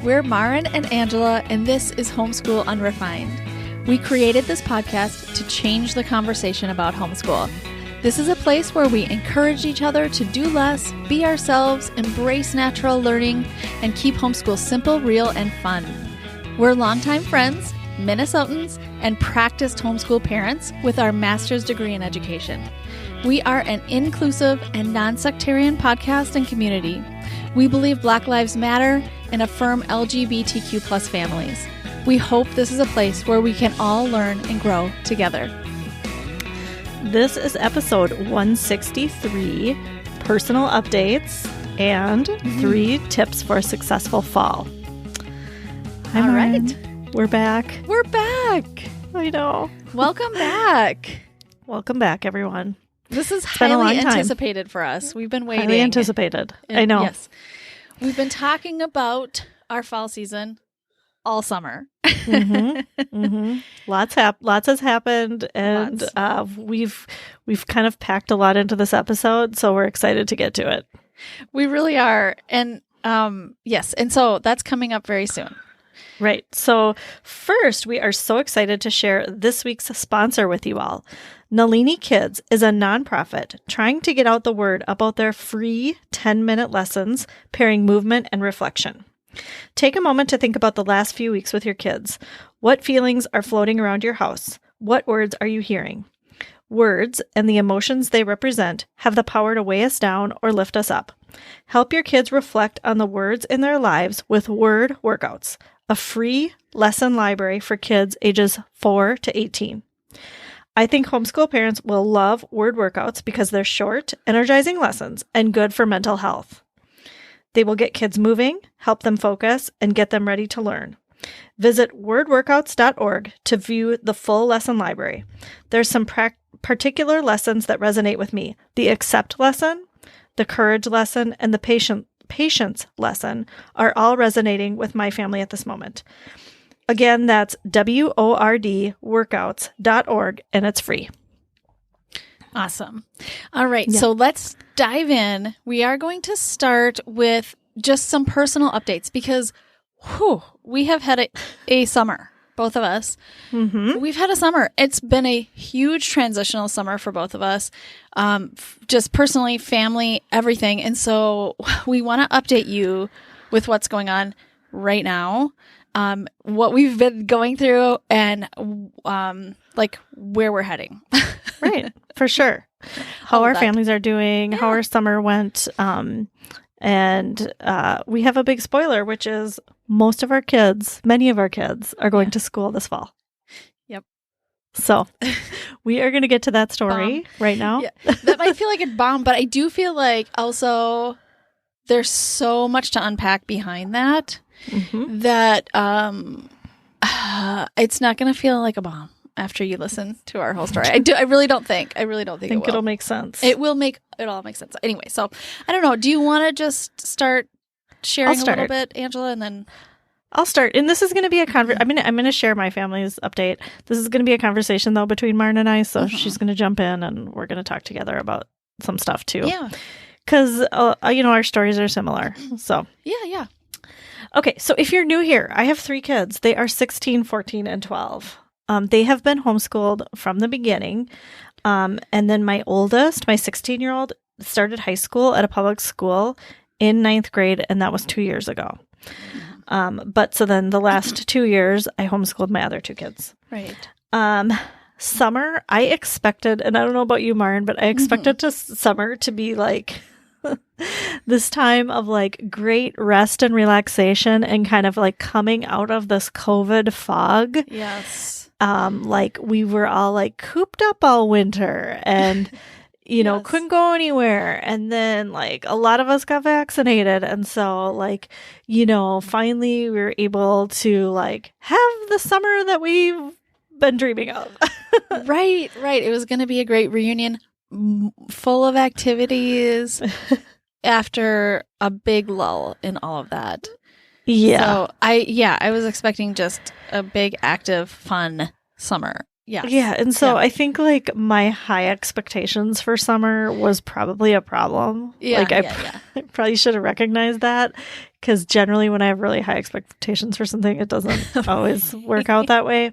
We're Maren and Angela, and this is Homeschool Unrefined. We created this podcast to change the conversation about homeschool. This is a place where we encourage each other to do less, be ourselves, embrace natural learning, and keep homeschool simple, real, and fun. We're longtime friends, Minnesotans, and practiced homeschool parents with our master's degree in education. We are an inclusive and non-sectarian podcast and community. We believe Black Lives Matter and affirm LGBTQ plus families. We hope this is a place where we can all learn and grow together. This is episode 163, personal updates and 3 tips for a successful fall. Hi, all Maren. right. We're back. We're back. I know. Welcome back. Welcome back, everyone. This is been a highly long time. anticipated for us. We've been waiting. Highly anticipated. I know. Yes. We've been talking about our fall season all summer. Lots has happened, and we've kind of packed a lot into this episode, so we're excited to get to it. We really are. And yes, and so that's coming up very soon. Right. So first, we are so excited to share this week's sponsor with you all. Nalini Kids is a nonprofit trying to get out the word about their free 10-minute lessons pairing movement and reflection. Take a moment to think about the last few weeks with your kids. What feelings are floating around your house? What words are you hearing? Words and the emotions they represent have the power to weigh us down or lift us up. Help your kids reflect on the words in their lives with Word Workouts, a free lesson library for kids ages 4 to 18. I think homeschool parents will love Word Workouts because they're short, energizing lessons and good for mental health. They will get kids moving, help them focus, and get them ready to learn. Visit wordworkouts.org to view the full lesson library. There's some particular lessons that resonate with me. The accept lesson, the courage lesson, and the patience lesson are all resonating with my family at this moment. Again, that's wordworkouts.org, and it's free. Awesome. All right. Yeah. So let's dive in. We are going to start with just some personal updates because we have had a summer, both of us. We've had a summer. It's been a huge transitional summer for both of us, just personally, family, everything. And so we want to update you with what's going on right now, what we've been going through, and like where we're heading. Right, for sure. How our families are doing, how our summer went. And we have a big spoiler, which is many of our kids are going to school this fall. Yep. So we are going to get to that story right now. Yeah. That might feel like a bomb, but I do feel like also there's so much to unpack behind that that it's not going to feel like a bomb after you listen to our whole story. I really don't think it will. It'll make sense. It all make sense. Anyway, so I don't know. Do you want to just start sharing a little bit, Angela, and then I'll start. And this is going to be a I'm going to share my family's update. This is going to be a conversation though between Maren and I. So she's going to jump in and we're going to talk together about some stuff too. Yeah. Because our stories are similar. So yeah. Okay. So if you're new here, I have 3 kids. They are 16, 14, and 12. They have been homeschooled from the beginning. And then my oldest, my 16-year-old, started high school at a public school in 9th grade, and that was 2 years ago. But so then the last 2 years, I homeschooled my other 2 kids. Right. Summer, I expected, and I don't know about you, Maren, but I expected summer to be like this time of like great rest and relaxation and kind of like coming out of this COVID fog. Yes. Like we were all like cooped up all winter and, couldn't go anywhere. And then like a lot of us got vaccinated. And so like, finally we were able to like have the summer that we've been dreaming of. Right. It was going to be a great reunion full of activities after a big lull in all of that. Yeah. So I was expecting just a big, active, fun summer. Yes. Yeah. And so I think like my high expectations for summer was probably a problem. Yeah. Like I probably should have recognized that because generally when I have really high expectations for something, it doesn't always work out that way.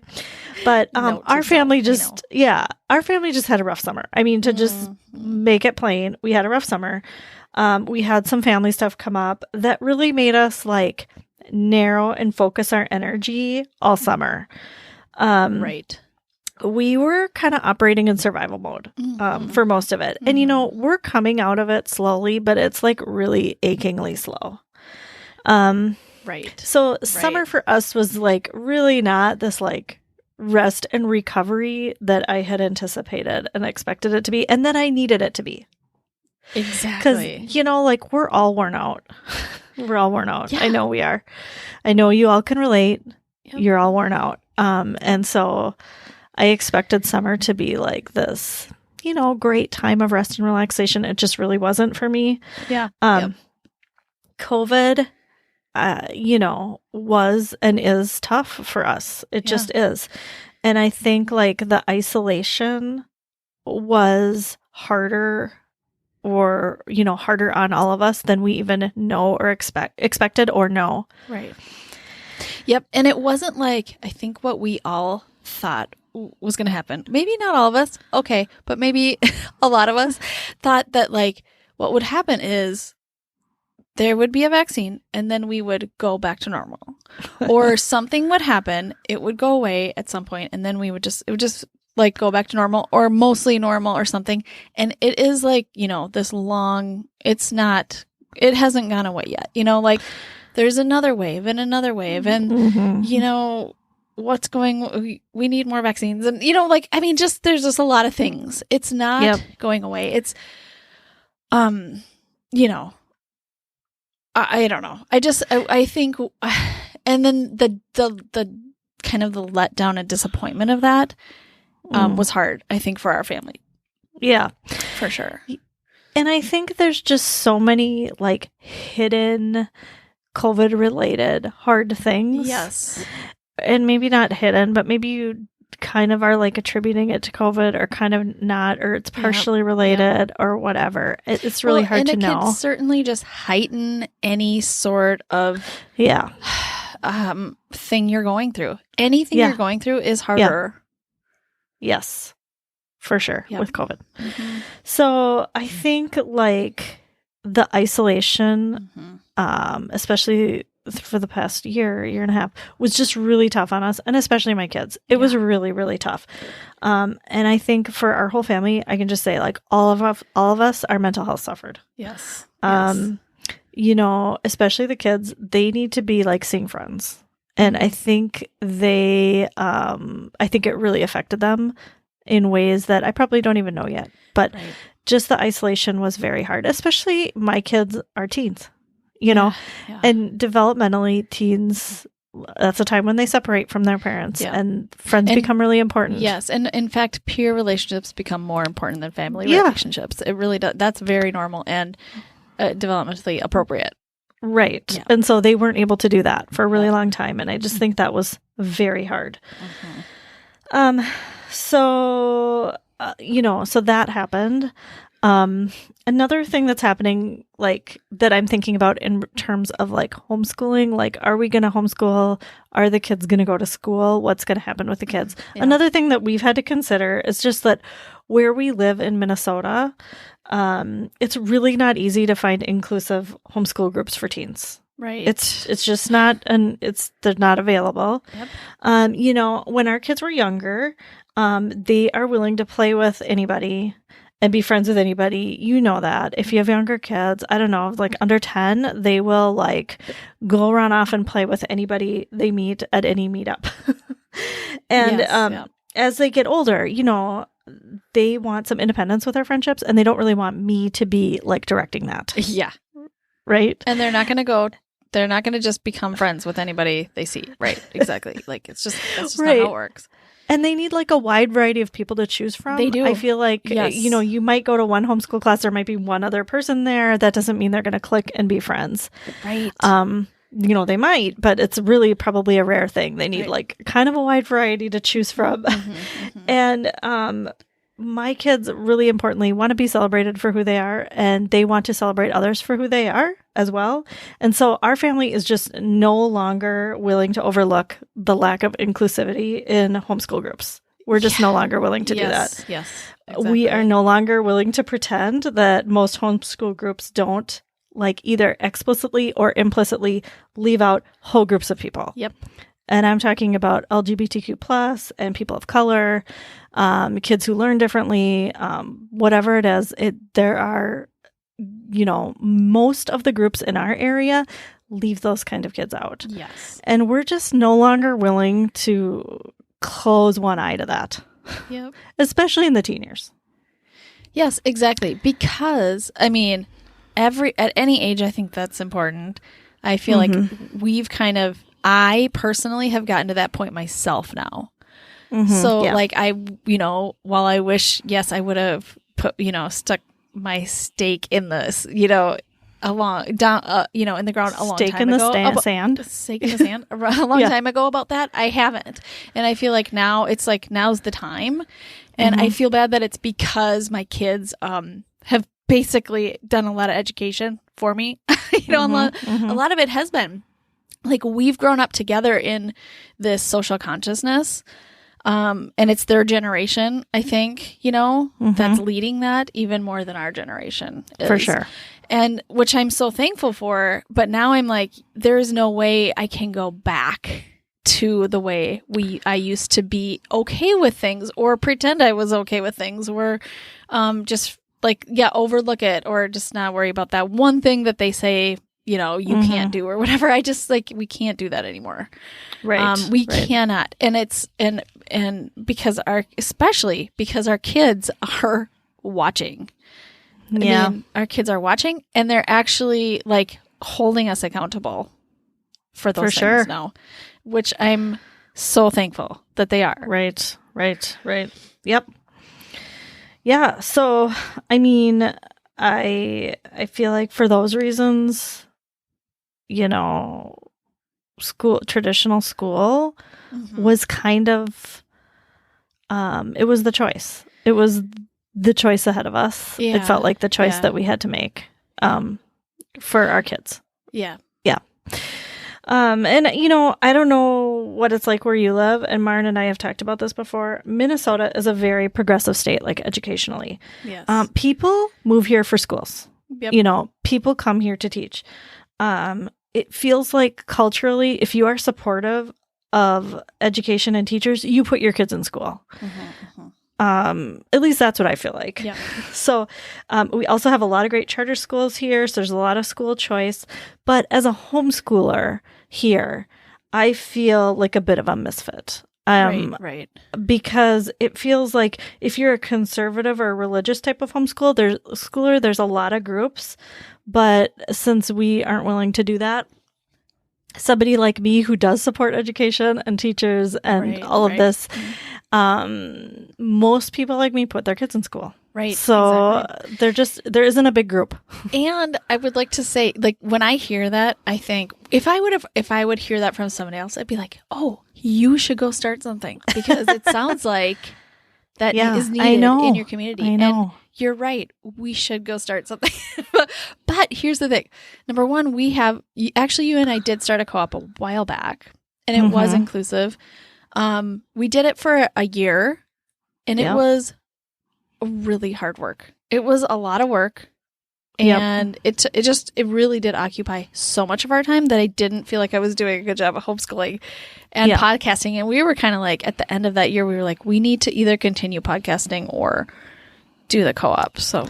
But our family just had a rough summer. I mean, to just make it plain, we had a rough summer. We had some family stuff come up that really made us like narrow and focus our energy all summer. Right. We were kind of operating in survival mode for most of it. And, you know, we're coming out of it slowly, but it's like really achingly slow. Right. So summer for us was like really not this like rest and recovery that I had anticipated and expected it to be, and that I needed it to be. Exactly. Because, you know, like we're all worn out. We're all worn out. Yeah. I know we are. I know you all can relate. Yep. You're all worn out. And so I expected summer to be like this, you know, great time of rest and relaxation. It just really wasn't for me. Yeah. COVID, you know, was and is tough for us. It just is. And I think like the isolation was harder or, you know, harder on all of us than we even know or expected or know. Right. Yep. And it wasn't like, I think what we all thought was going to happen. Maybe not all of us. Okay. But maybe a lot of us thought that like what would happen is there would be a vaccine and then we would go back to normal or something would happen. It would go away at some point and then it would just like go back to normal or mostly normal or something. And it is like, you know, this long, it hasn't gone away yet. You know, like there's another wave and you know, we need more vaccines and, you know, like, I mean, there's just a lot of things. It's not going away. It's, you know, I don't know. I think, and then the kind of the letdown and disappointment of that, was hard, I think, for our family. Yeah, for sure. And I think there's just so many like hidden COVID related hard things. Yes. And maybe not hidden, but maybe you kind of are like attributing it to COVID or kind of not, or it's partially related or whatever. It's really hard to know. And it could certainly just heighten any sort of thing you're going through. Anything you're going through is harder. Yes, for sure, with COVID. Mm-hmm. So I think like the isolation, especially for the past year and a half, was just really tough on us, and especially my kids. It was really, really tough. And I think for our whole family, I can just say like all of us, our mental health suffered. Yes. You know, especially the kids, they need to be like seeing friends. And I think I think it really affected them in ways that I probably don't even know yet. But just the isolation was very hard, especially my kids are teens, you know, and developmentally teens, that's a time when they separate from their parents and friends become really important. Yes. And in fact, peer relationships become more important than family relationships. It really does. That's very normal and developmentally appropriate. Right. Yeah. And so they weren't able to do that for a really long time. And I just think that was very hard. So, you know, so that happened. Another thing that's happening, like that I'm thinking about in terms of like homeschooling, like, are we going to homeschool? Are the kids going to go to school? What's going to happen with the kids? Yeah. Another thing that we've had to consider is just that where we live in Minnesota, it's really not easy to find inclusive homeschool groups for teens. Right. It's just not, and they're not available. Yep. You know, when our kids were younger, they are willing to play with anybody and be friends with anybody. You know that. If you have younger kids, I don't know, like under 10, they will like go run off and play with anybody they meet at any meetup. And as they get older, you know, they want some independence with their friendships, and they don't really want me to be like directing that. Yeah. Right. And they're not going to just become friends with anybody they see. Right. Exactly. Like that's just not how it works. And they need like a wide variety of people to choose from. They do. I feel like, you know, you might go to one homeschool class, there might be one other person there. That doesn't mean they're going to click and be friends. Right. You know, they might, but it's really probably a rare thing. They need like kind of a wide variety to choose from. And my kids really importantly want to be celebrated for who they are, and they want to celebrate others for who they are as well. And so our family is just no longer willing to overlook the lack of inclusivity in homeschool groups. We're just no longer willing to do that. Yes, exactly. We are no longer willing to pretend that most homeschool groups don't like either explicitly or implicitly leave out whole groups of people. Yep. And I'm talking about LGBTQ plus and people of color, kids who learn differently, whatever it is. There are, most of the groups in our area leave those kind of kids out. Yes. And we're just no longer willing to close one eye to that. Yep. Especially in the teen years. Yes, exactly. Because, I mean, at any age, I think that's important. I feel like I personally have gotten to that point myself now. So like while I wish, yes, I would have put, stuck my stake in this, along down, in the ground a long stake time in the ago. sand. Stake in the sand a long time ago about that. I haven't. And I feel like now it's like, now's the time. And I feel bad that it's because my kids have basically done a lot of education for me. A lot of it has been like we've grown up together in this social consciousness. And it's their generation, I think, that's leading that even more than our generation is. For sure. And which I'm so thankful for. But now I'm like, there is no way I can go back to the way I used to be okay with things or pretend I was okay with things or just like, overlook it or just not worry about that one thing that they say, you can't do or whatever. I just like, we can't do that anymore. Right. We cannot. And it's, and because especially because our kids are watching. I mean, our kids are watching and they're actually like holding us accountable for those things now, which I'm so thankful that they are. Right. Yep. Yeah. So, I mean, I feel like for those reasons, traditional school was kind of, it was the choice. It was the choice ahead of us. Yeah. It felt like the choice that we had to make, for our kids. Yeah. Yeah. And, I don't know what it's like where you live, and Maren and I have talked about this before. Minnesota is a very progressive state, like educationally. Yes. People move here for schools. Yep. People come here to teach. It feels like culturally, if you are supportive of education and teachers, you put your kids in school. At least that's what I feel like. Yeah. So we also have a lot of great charter schools here. So there's a lot of school choice. But as a homeschooler here, I feel like a bit of a misfit. Right. Because it feels like if you're a conservative or a religious type of homeschooler, there's a lot of groups. But since we aren't willing to do that, somebody like me who does support education and teachers and all of this, most people like me put their kids in school. Right. So exactly. there isn't a big group. And I would like to say, like, when I hear that, I think if I would hear that from somebody else, I'd be like, oh, you should go start something because it sounds like that is needed in your community. I know. And you're right. We should go start something. But here's the thing. Number one, you and I did start a co-op a while back and it was inclusive. We did it for a year and it was really hard work. It was a lot of work and it really did occupy so much of our time that I didn't feel like I was doing a good job of homeschooling and podcasting. And we were kind of like, at the end of that year, we were like, we need to either continue podcasting or do the co-op. So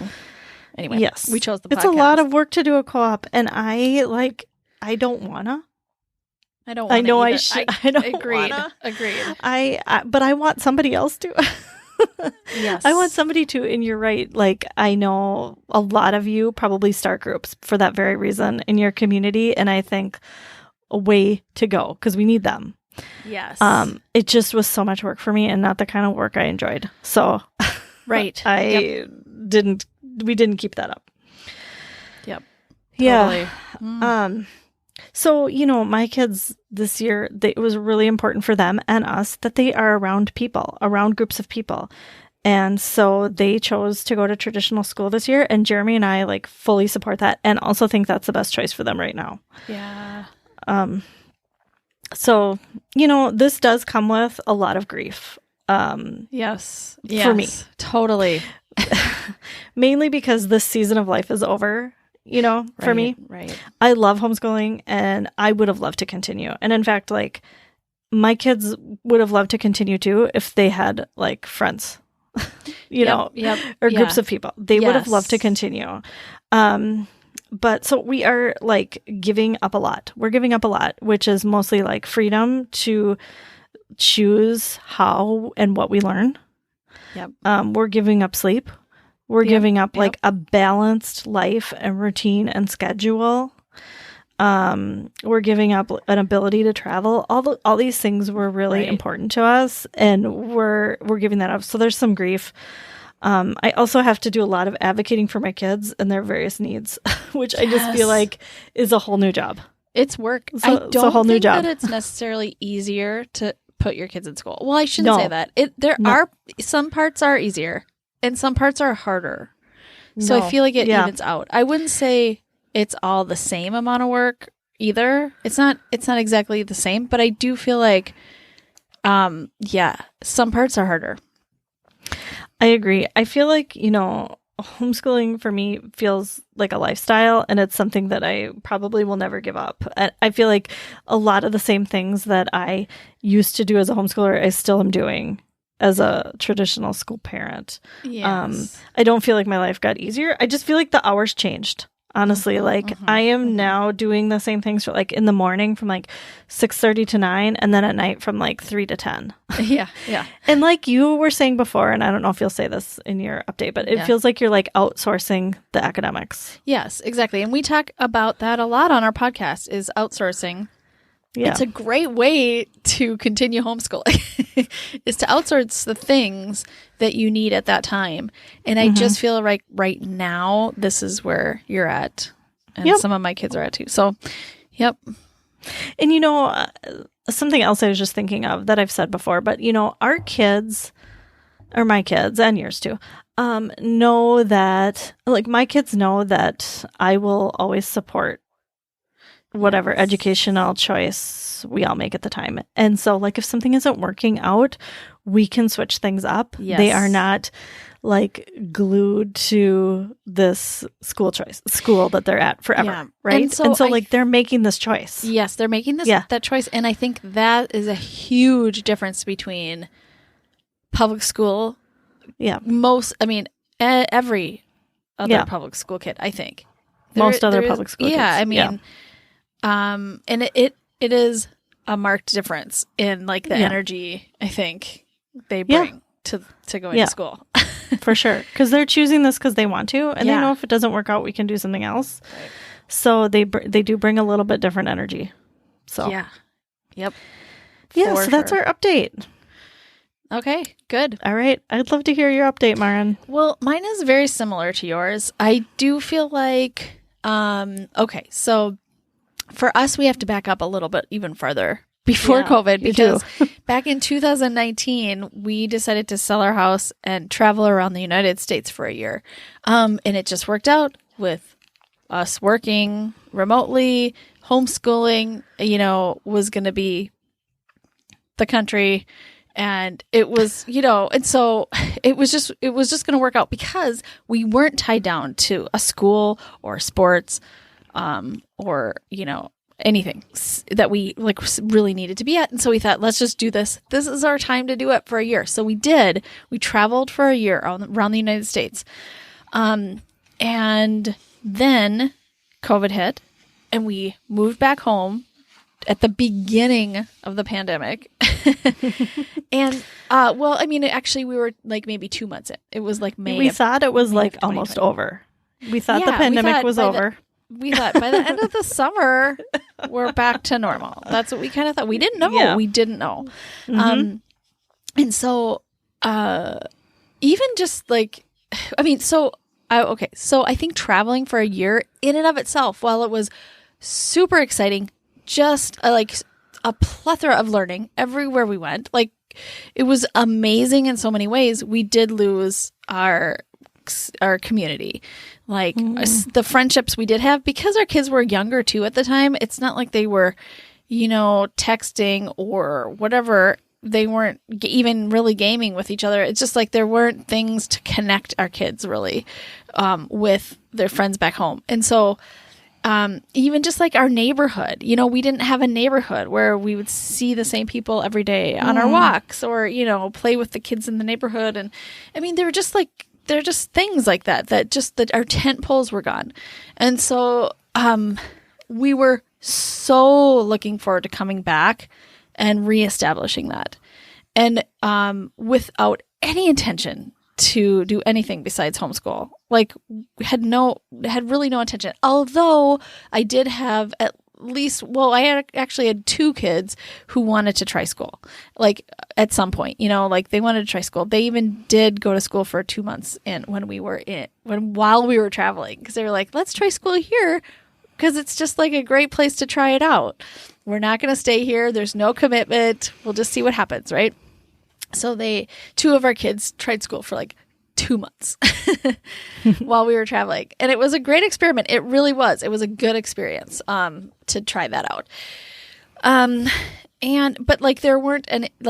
anyway, we chose the podcast. It's a lot of work to do a co-op and I don't wanna. I don't want to. I know I should. I don't Agreed. wanna. Agreed. But I want somebody else to. Yes. I want somebody to, and you're right. Like, I know a lot of you probably start groups for that very reason in your community. And I think a way to go because we need them. Yes. It just was so much work for me and not the kind of work I enjoyed. So right. we didn't keep that up. Yep. Yeah. Totally. So, my kids this year, it was really important for them and us that they are around people, around groups of people. And so they chose to go to traditional school this year. And Jeremy and I like fully support that and also think that's the best choice for them right now. Yeah. So, this does come with a lot of grief. Yes. For me. Totally. Mainly because this season of life is over, for me. Right. I love homeschooling and I would have loved to continue. And in fact, like my kids would have loved to continue too if they had like friends, or groups of people. They would have loved to continue. But so we are like giving up a lot. We're giving up a lot, which is mostly like freedom to choose how and what we learn. Yep. We're giving up sleep. We're giving up like a balanced life and routine and schedule. We're giving up an ability to travel. All these things were really important to us, and we're giving that up. So there's some grief. I also have to do a lot of advocating for my kids and their various needs, which I just feel like is a whole new job. It's work. So, I don't a whole think new job. that it's necessarily easier to put your kids in school. Well, I shouldn't say that. There are some parts are easier and some parts are harder. So I feel like it evens out. I wouldn't say it's all the same amount of work either. It's not exactly the same, but I do feel like some parts are harder. I agree. I feel like, homeschooling for me feels like a lifestyle, and it's something that I probably will never give up. I feel like a lot of the same things that I used to do as a homeschooler, I still am doing as a traditional school parent. Yes. I don't feel like my life got easier. I just feel like the hours changed. Honestly, I am now doing the same things for like in the morning from like 6:30 to 9, and then at night from like 3 to 10. Yeah. And like you were saying before, and I don't know if you'll say this in your update, but it feels like you're like outsourcing the academics. Yes, exactly. And we talk about that a lot on our podcast is outsourcing. Yeah. It's a great way to continue homeschooling is to outsource the things that you need at that time. And I just feel like right now, this is where you're at. And some of my kids are at too. So, yep. And, something else I was just thinking of that I've said before, but, our kids, or my kids and yours too, know that, like my kids know that I will always support whatever educational choice we all make at the time. And so like if something isn't working out, we can switch things up. Yes. They are not like glued to this school that they're at forever. Right. And so like they're making this choice. Yes, they're making that choice. And I think that is a huge difference between public school. Yeah. Every other public school kid, I think. Most other public school kids. Yeah. I mean, and it is a marked difference in like the energy I think they bring to going to school. For sure. Because they're choosing this because they want to, and they know if it doesn't work out, we can do something else. Right. So they do bring a little bit different energy. So yep. Yeah. So that's our update. Okay, good. All right. I'd love to hear your update, Maren. Well, mine is very similar to yours. I do feel like, okay, so for us, we have to back up a little bit even farther before COVID, because back in 2019, we decided to sell our house and travel around the United States for a year. And it just worked out with us working remotely, homeschooling, was going to be the country. And it was, and so it was just going to work out because we weren't tied down to a school or sports, or, anything that we like really needed to be at. And so we thought, let's just do this. This is our time to do it for a year. So we did. We traveled for a year around the United States. And then COVID hit and we moved back home at the beginning of the pandemic. And, actually we were like maybe 2 months in. It was like May. We thought it was like almost over. We thought the pandemic was over. We thought by the end of the summer, we're back to normal. That's what we kind of thought. We didn't know. Yeah. We didn't know. Mm-hmm. And so, even just like, so I think traveling for a year in and of itself, while it was super exciting, just like a plethora of learning everywhere we went, like amazing in so many ways. We did lose our community, like the friendships we did have, because our kids were younger too at the time. It's not like they were, texting or whatever. They weren't even really gaming with each other. It's just like there weren't things to connect our kids really with their friends back home. And so even just like our neighborhood, we didn't have a neighborhood where we would see the same people every day on our walks or, play with the kids in the neighborhood. And I mean, they're just things like that our tent poles were gone. And so we were so looking forward to coming back and reestablishing that. And without any intention to do anything besides homeschool. Like, had really no intention. Although I did have I actually had 2 kids who wanted to try school. Like, at some point, they wanted to try school. They even did go to school for 2 months while we were traveling, because they were like, let's try school here, because it's just like a great place to try it out. We're not going to stay here. There's no commitment. We'll just see what happens, right? So 2 of our kids tried school for like 2 months while we were traveling. And it was a great experiment. It really was. It was a good experience to try that out. But like there weren't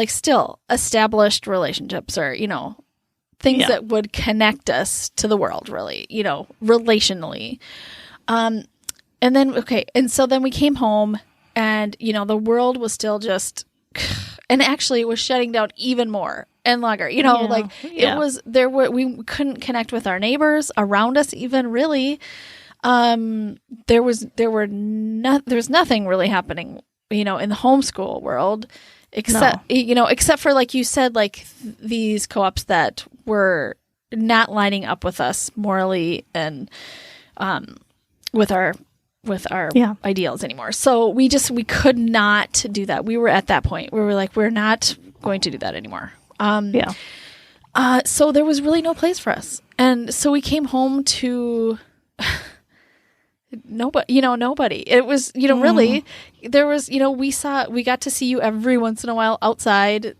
still established relationships or, things that would connect us to the world really, relationally. And so then we came home and, the world was still just, and actually it was shutting down even more and longer, we couldn't connect with our neighbors around us even really. There's nothing really happening, in the homeschool world, except for, like you said, like these co-ops that were not lining up with us morally and, with our ideals anymore. So we could not do that. We were at that point where we were like, we're not going to do that anymore. So there was really no place for us. And so we came home to nobody. It was, really, there was, we got to see you every once in a while outside.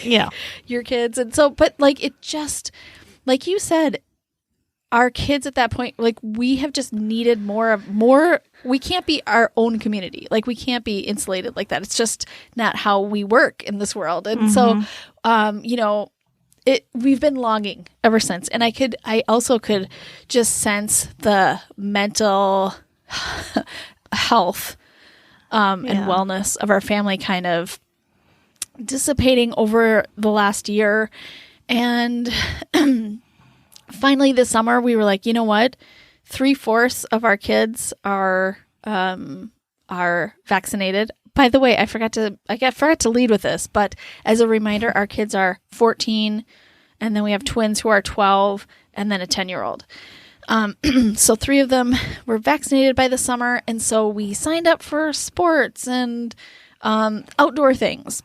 Yeah. Your kids. And so, but like, it just, like you said, our kids at that point, like we have just needed more, we can't be our own community. Like we can't be insulated like that. It's just not how we work in this world. And so, we've been longing ever since. And I also could just sense the mental health, and wellness of our family kind of dissipating over the last year. And finally this summer we were like, you know what? 3/4 of our kids are vaccinated. By the way, I forgot to lead with this, but as a reminder, our kids are 14, and then we have twins who are 12, and then a 10-year-old. So 3 of them were vaccinated by the summer, and so we signed up for sports and outdoor things,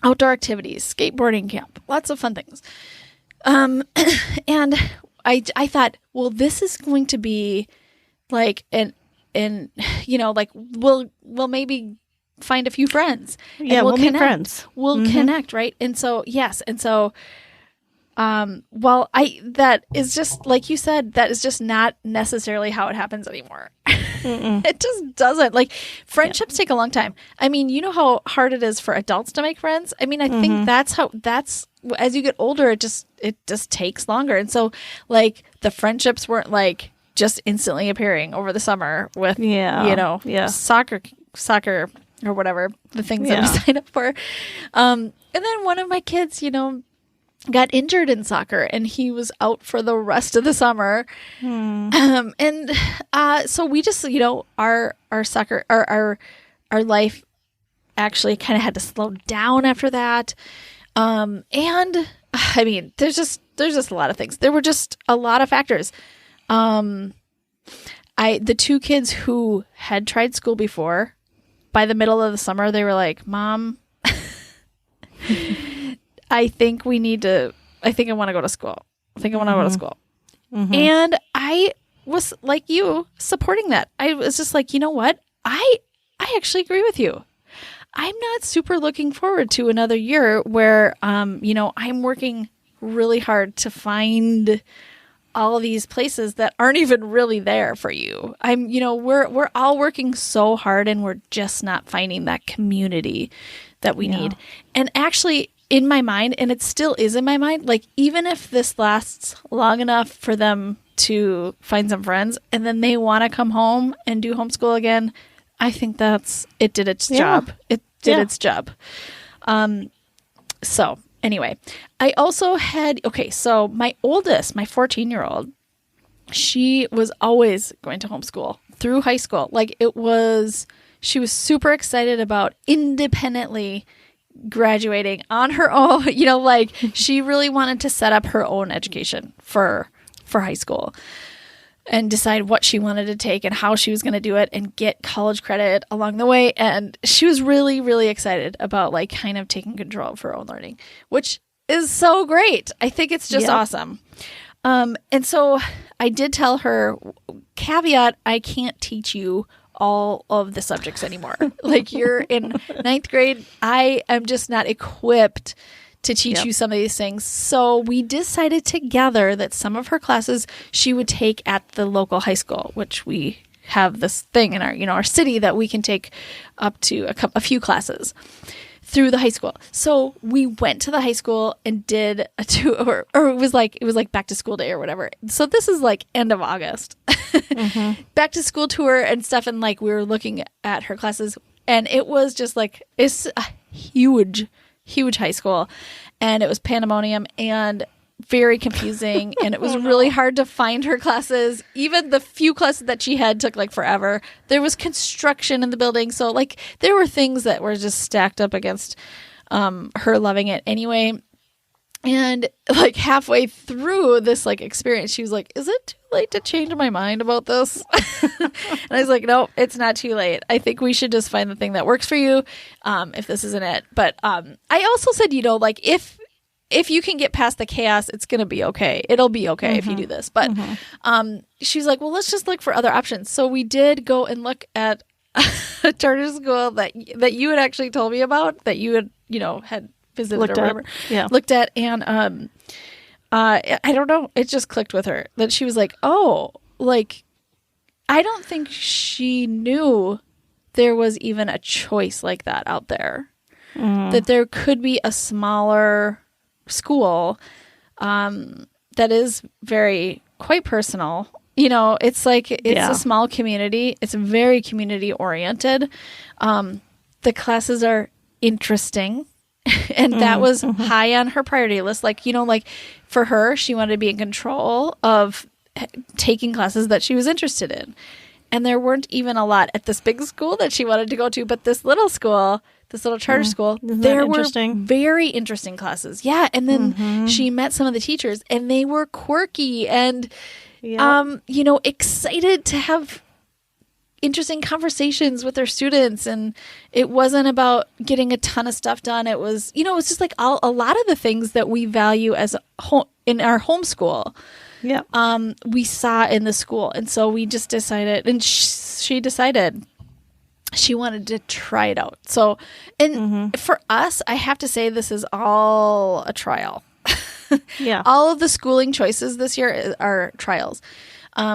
outdoor activities, skateboarding camp, lots of fun things. And I thought, well, this is going to be like we'll maybe find a few friends. Yeah, we'll meet friends. We'll connect, right? And so, yes. And so, that is just, like you said, that is just not necessarily how it happens anymore. It just doesn't. Like, friendships take a long time. I mean, you know how hard it is for adults to make friends? I mean, I think that's as you get older, it just takes longer. And so, like, the friendships weren't, like, just instantly appearing over the summer with, soccer or whatever, the things that we signed up for. And then one of my kids, got injured in soccer and he was out for the rest of the summer. So we just, our soccer, our life actually kind of had to slow down after that. And I mean, there's just a lot of things. There were just a lot of factors. The 2 kids who had tried school before, by the middle of the summer, they were like, Mom, I think I want to go to school. And I was like you, supporting that. I was just like, you know what? I actually agree with you. I'm not super looking forward to another year where, I'm working really hard to find all of these places that aren't even really there for you. We're all working so hard and we're just not finding that community that we need. And actually in my mind, and it still is in my mind, like even if this lasts long enough for them to find some friends and then they want to come home and do homeschool again, I think it did its job. It did its job. So anyway, I also had, so my oldest, my 14-year-old, she was always going to homeschool through high school. Like she was super excited about independently graduating on her own, she really wanted to set up her own education for high school and decide what she wanted to take and how she was going to do it and get college credit along the way. And she was really, really excited about like kind of taking control of her own learning, which is so great. I think it's just awesome. And so I did tell her, caveat, I can't teach you all of the subjects anymore. Like you're in ninth grade. I am just not equipped to teach you some of these things. So we decided together that some of her classes she would take at the local high school, which we have this thing in our city that we can take up to a few classes through the high school. So we went to the high school and did a tour, or it was like back to school day or whatever. So this is like end of August, back to school tour and stuff. And like we were looking at her classes and it was just like, it's a huge high school and it was pandemonium and very confusing and it was really hard to find her classes. Even the few classes that she had took like forever. There was construction in the building. So like there were things that were just stacked up against her loving it anyway. And like halfway through this like experience, she was like, is it too late to change my mind about this? And I was like, no, it's not too late. I think we should just find the thing that works for you if this isn't it. But I also said, like if you can get past the chaos, it's going to be okay. It'll be okay if you do this. But she's like, well, let's just look for other options. So we did go and look at a charter school that you had actually told me about, that you had, had visited looked or whatever. Looked at. And I don't know. It just clicked with her that she was like, oh, like, I don't think she knew there was even a choice like that out there. That there could be a smaller school that is quite personal. It's like it's a small community. It's very community oriented. The classes are interesting. And that was high on her priority list. Like, like for her, she wanted to be in control of taking classes that she was interested in. And there weren't even a lot at this big school that she wanted to go to, but this little school, this little charter school, there were very interesting classes. Yeah. And then she met some of the teachers and they were quirky and, excited to have interesting conversations with their students. And it wasn't about getting a ton of stuff done. It was, it's just like a lot of the things that we value as in our homeschool. Yeah. We saw in the school. And so we just decided, and she decided she wanted to try it out. So, and for us, I have to say this is all a trial. All of the schooling choices this year are trials.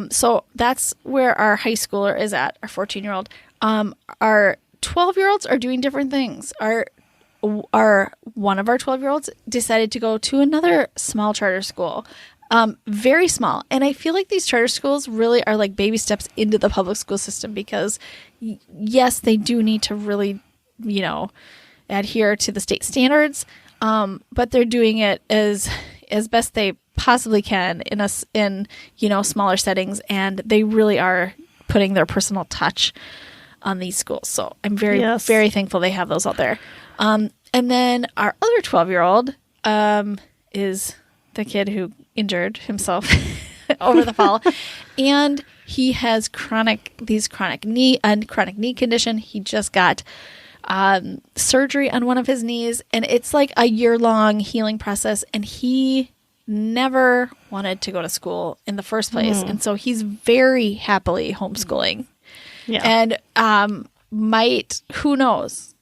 So that's where our high schooler is at, our 14-year-old. Our 12-year-olds are doing different things. Our one of our 12-year-olds decided to go to another small charter school, very small. And I feel like these charter schools really are like baby steps into the public school system because, yes, they do need to really, adhere to the state standards, but they're doing it as best they possibly can in smaller settings, and they really are putting their personal touch on these schools. So I'm very very thankful they have those out there. And then our other 12-year-old is the kid who injured himself over the fall, and he has chronic knee condition. He just got surgery on one of his knees, and it's like a year-long healing process, and he never wanted to go to school in the first place. And so he's very happily homeschooling. And who knows,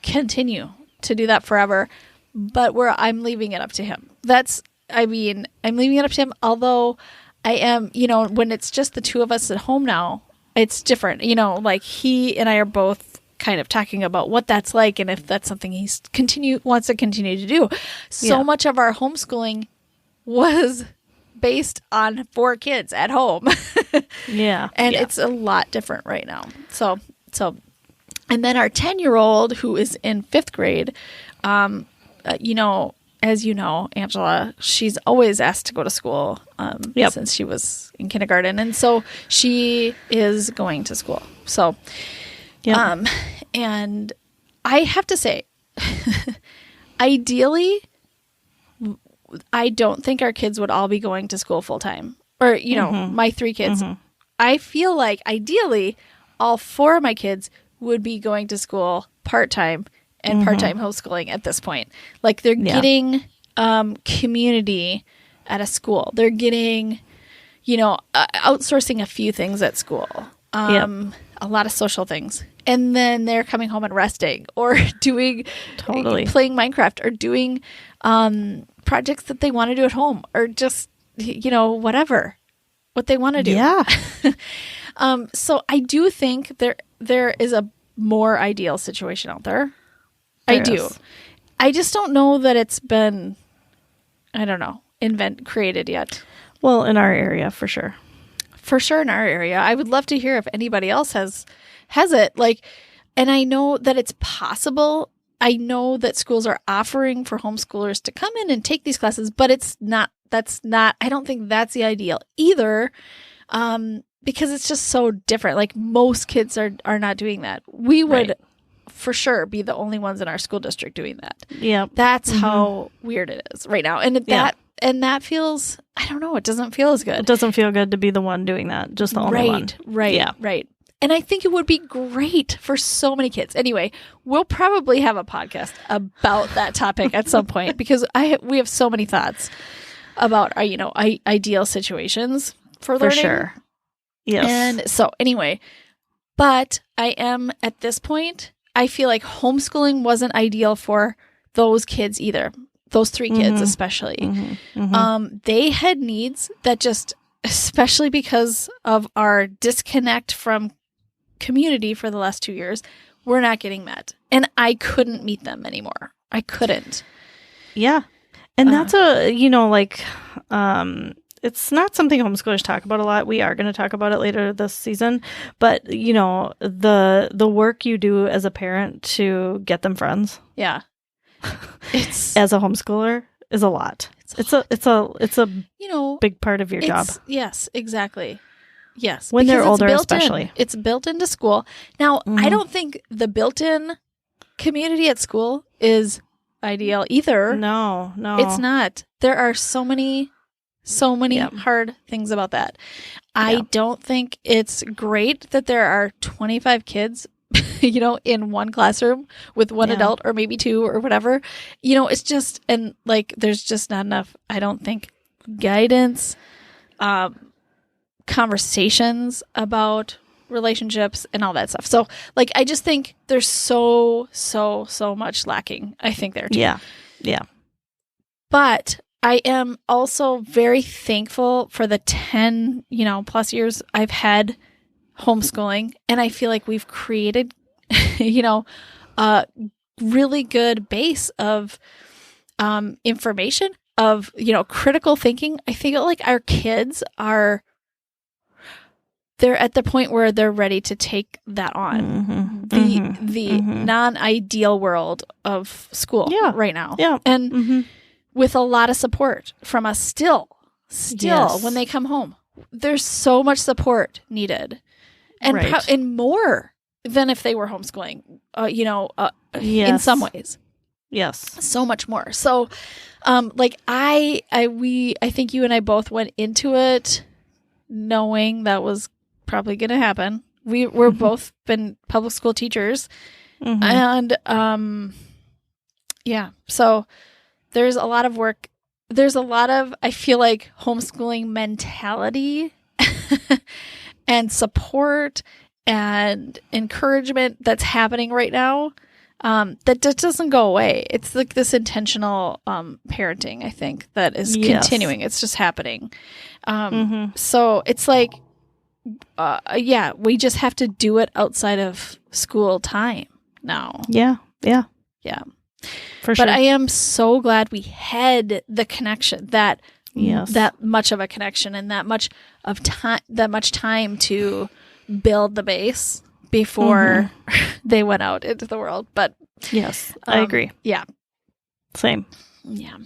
continue to do that forever, but I'm leaving it up to him. I'm leaving it up to him, although I am, when it's just the two of us at home now, it's different. Like he and I are both kind of talking about what that's like and if that's something he wants to continue to do. So much of our homeschooling was based on 4 kids at home. And it's a lot different right now. So, and then our 10-year-old who is in 5th grade, as you know, Angela, she's always asked to go to school since she was in kindergarten. And so she is going to school. So, and I have to say, ideally, I don't think our kids would all be going to school full time. Or, my 3 kids. I feel like ideally, all 4 of my kids would be going to school part-time and part-time homeschooling at this point. Like they're getting community at a school. They're getting, outsourcing a few things at school. A lot of social things. And then they're coming home and resting or doing, playing Minecraft or doing projects that they want to do at home or just, whatever, what they want to do. Yeah. So I do think there is a more ideal situation out there. I do. I just don't know that it's been, created yet. Well, in our area, for sure. For sure in our area. I would love to hear if anybody else has it. And I know that it's possible. I know that schools are offering for homeschoolers to come in and take these classes, but I don't think that's the ideal either. Because it's just so different. Like most kids are not doing that. We would for sure be the only ones in our school district doing that. Yeah. That's how weird it is right now. And that feels, I don't know, it doesn't feel as good. It doesn't feel good to be the one doing that, just the only one. Right. Yeah. Right. And I think it would be great for so many kids. Anyway, we'll probably have a podcast about that topic at some point because we have so many thoughts about ideal situations for learning. For sure. Yes. And so anyway, but I am at this point, I feel like homeschooling wasn't ideal for those kids either. Those 3 kids especially. They had needs that just, especially because of our disconnect from community for the last 2 years, were not getting met. And I couldn't meet them anymore. I couldn't. Yeah. And that's it's not something homeschoolers talk about a lot. We are going to talk about it later this season. But, the work you do as a parent to get them friends. Yeah. It's as a homeschooler is a lot. It's a big part of your job. Yes, exactly. Yes. When they're older, especially. It's built into school. Now, I don't think the built-in community at school is ideal either. No. It's not. There are so many hard things about that. I don't think it's great that there are 25 kids, in one classroom with one adult or maybe 2 or whatever. It's just, and there's just not enough, I don't think, guidance, conversations about relationships and all that stuff. So I just think there's so much lacking, I think there too. Yeah. But I am also very thankful for the 10, plus years I've had homeschooling. And I feel like we've created, a really good base of information, of, critical thinking. I feel like our kids they're at the point where they're ready to take that on. The non-ideal world of school right now. Yeah. And with a lot of support from us still when they come home. There's so much support needed. And and more than if they were homeschooling, in some ways. Yes. So much more. So, I think you and I both went into it knowing that was probably going to happen. We're both been public school teachers. And, so there's a lot of work. There's a lot of, I feel like, homeschooling mentality and support and encouragement that's happening right now that just doesn't go away. It's like this intentional parenting, I think, that is continuing. It's just happening. So it's like, we just have to do it outside of school time now. Yeah. For sure. But I am so glad we had the connection, that much of a connection, and that much time to build the base before they went out into the world. But yes, I agree. Yeah. Same. Yeah.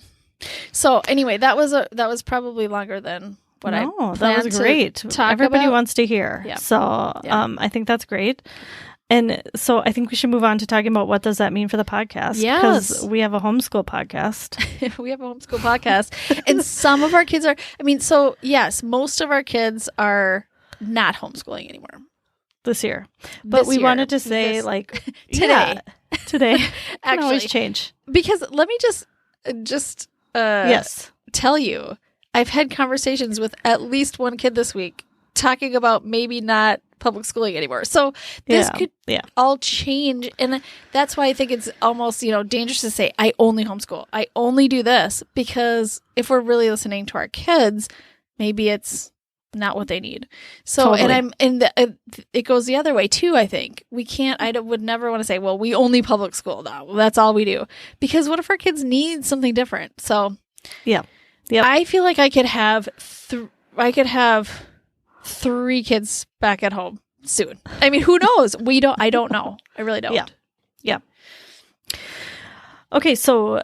So anyway, that was probably longer than what I planned. That was great. Everybody wants to hear. Yeah. So I think that's great. And so I think we should move on to talking about what does that mean for the podcast. Yes. Because we have a homeschool podcast. And some of our kids are, yes, most of our kids are not homeschooling anymore. This year. But we wanted to say today. Today. Actually, can always change. Because let me just tell you, I've had conversations with at least one kid this week talking about maybe not public schooling anymore. So this could all change. And that's why I think it's almost, dangerous to say, I only homeschool. I only do this. Because if we're really listening to our kids, maybe it's not what they need. So, totally. It goes the other way too, I think. I would never want to say, well, we only public school now. Well, that's all we do. Because what if our kids need something different? So, I feel like I could have 3 kids back at home soon. I mean, who knows? I don't know. I really don't. Yeah. Okay, so